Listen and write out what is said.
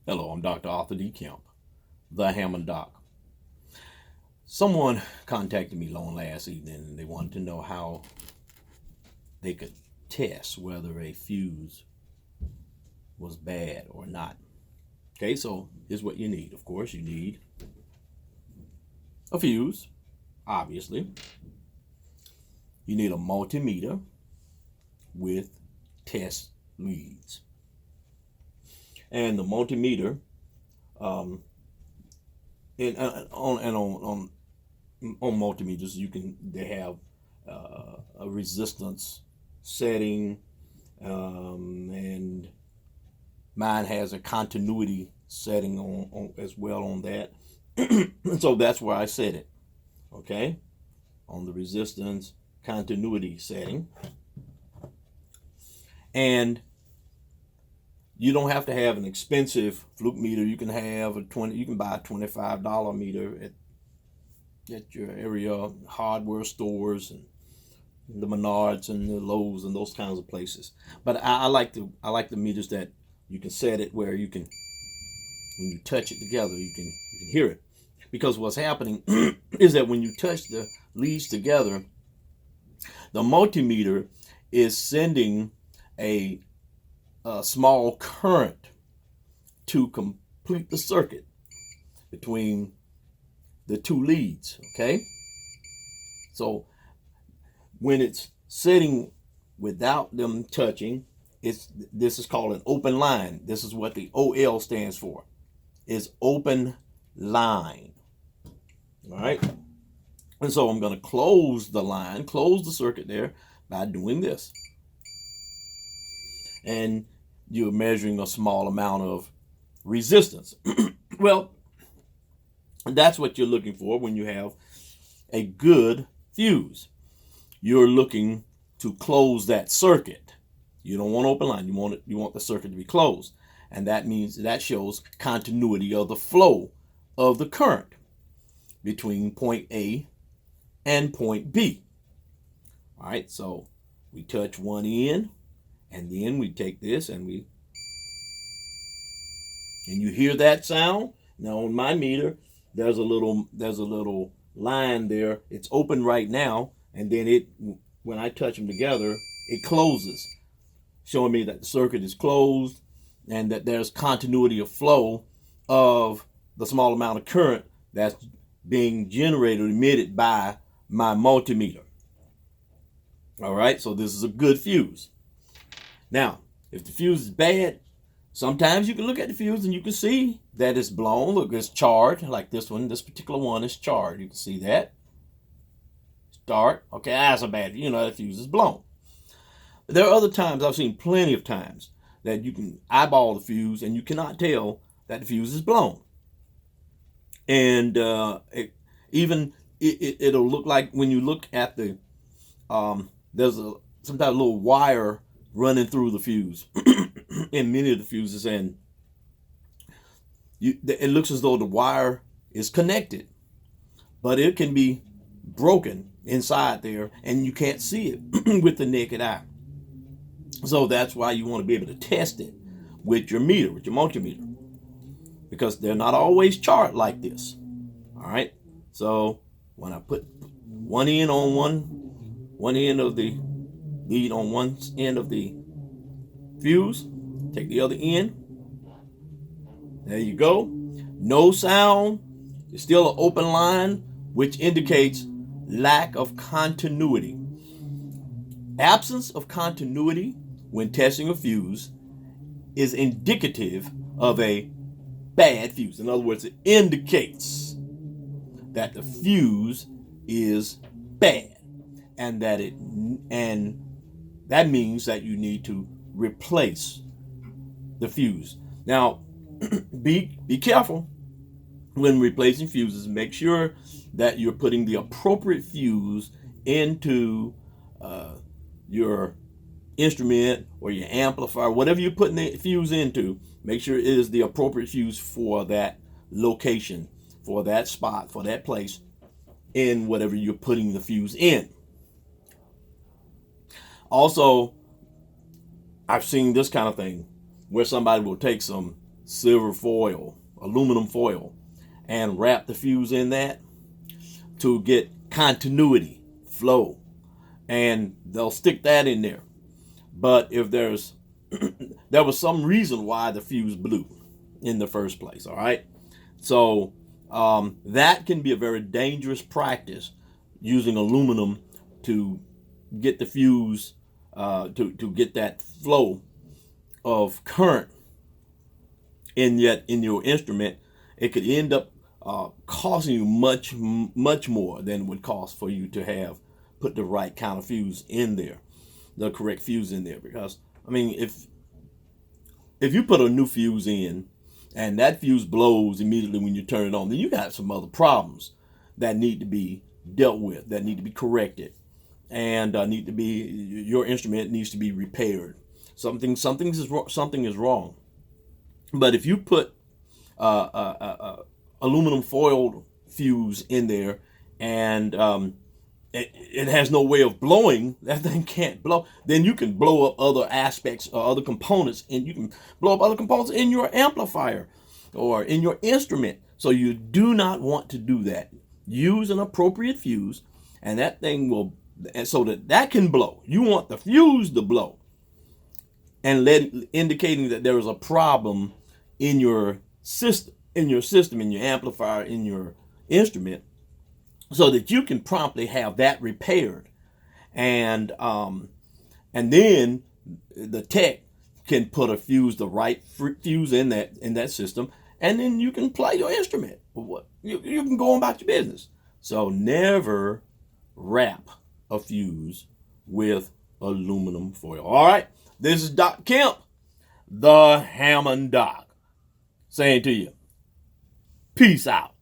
Hello, I'm Dr. Arthur D. Kemp, the Hammond Doc. Someone contacted me long last evening and they wanted to know how they could test whether a fuse was bad or not. Okay, so here's what you need. Of course, you need a fuse, obviously. You need a multimeter with test leads. And the multimeter, on multimeters, they have a resistance setting, and mine has a continuity setting on as well on that. So that's where I set it. Okay, on the resistance continuity setting, and you don't have to have an expensive fluke meter. You can have you can buy a $25 meter at your area hardware stores and the Menards and the Lowe's and those kinds of places. But I like the meters that you can set it where you can, when you touch it together, you can hear it. Because what's happening is that when you touch the leads together, the multimeter is sending a small current to complete the circuit between the two leads. Okay, so when it's setting without them touching, this is called an open line. This is what the OL stands for, is open line. All right, and so I'm going to close the line, close the circuit there by doing this. And you're measuring a small amount of resistance. Well, that's what you're looking for when you have a good fuse. You're looking to close that circuit. You don't want open line. You want the circuit to be closed. And that means that shows continuity of the flow of the current between point A and point B. All right, so we touch one end, and then we take this and you hear that sound. Now on my meter, there's a little line there. It's open right now, and then when I touch them together, it closes, showing me that the circuit is closed and that there's continuity of flow of the small amount of current that's being generated or emitted by my multimeter. All right, so this is a good fuse. Now, if the fuse is bad, sometimes you can look at the fuse and you can see that it's blown. Look, it's charred, like this one. This particular one is charred. You can see that. Start. Okay, that's a bad, the fuse is blown. There are other times, I've seen plenty of times, that you can eyeball the fuse and you cannot tell that the fuse is blown. And it'll look like when you look at the, there's sometimes a little wire running through the fuse in many of the fuses, and it looks as though the wire is connected, but it can be broken inside there and you can't see it with the naked eye. So that's why you want to be able to test it with your meter, with your multimeter, because they're not always charged like this. All right, so when I put one end on one end of the lead on one end of the fuse, take the other end. There you go. No sound. It's still an open line, which indicates lack of continuity. Absence of continuity when testing a fuse is indicative of a bad fuse. In other words, it indicates that the fuse is bad, and that means that you need to replace the fuse. Now, be careful when replacing fuses. Make sure that you're putting the appropriate fuse into your instrument or your amplifier, whatever you're putting the fuse into. Make sure it is the appropriate fuse for that location, for that spot, for that place in whatever you're putting the fuse in. Also, I've seen this kind of thing where somebody will take some silver foil, aluminum foil, and wrap the fuse in that to get continuity, flow, and they'll stick that in there. But if there was some reason why the fuse blew in the first place, all right? So that can be a very dangerous practice, using aluminum to get the fuse, to get that flow of current in your instrument. It could end up costing you much more than it would cost for you to have put the right kind of fuse in there, the correct fuse in there. Because I mean, if you put a new fuse in and that fuse blows immediately when you turn it on, then you got some other problems that need to be dealt with, that need to be corrected, and your instrument needs to be repaired. Something is wrong. But if you put aluminum foiled fuse in there, and it has no way of blowing, that thing can't blow, then you can blow up other aspects or other components, and you can blow up other components in your amplifier or in your instrument. So you do not want to do that. Use an appropriate fuse, and that thing will, and so that can blow. You want the fuse to blow, and indicating that there is a problem in your system, in your amplifier, in your instrument, so that you can promptly have that repaired, and then the tech can put the right fuse in that system, and then you can play your instrument. You can go on about your business. So never wrap a fuse with aluminum foil. All right, this is Doc Kemp, the Hammond Doc, saying to you, peace out.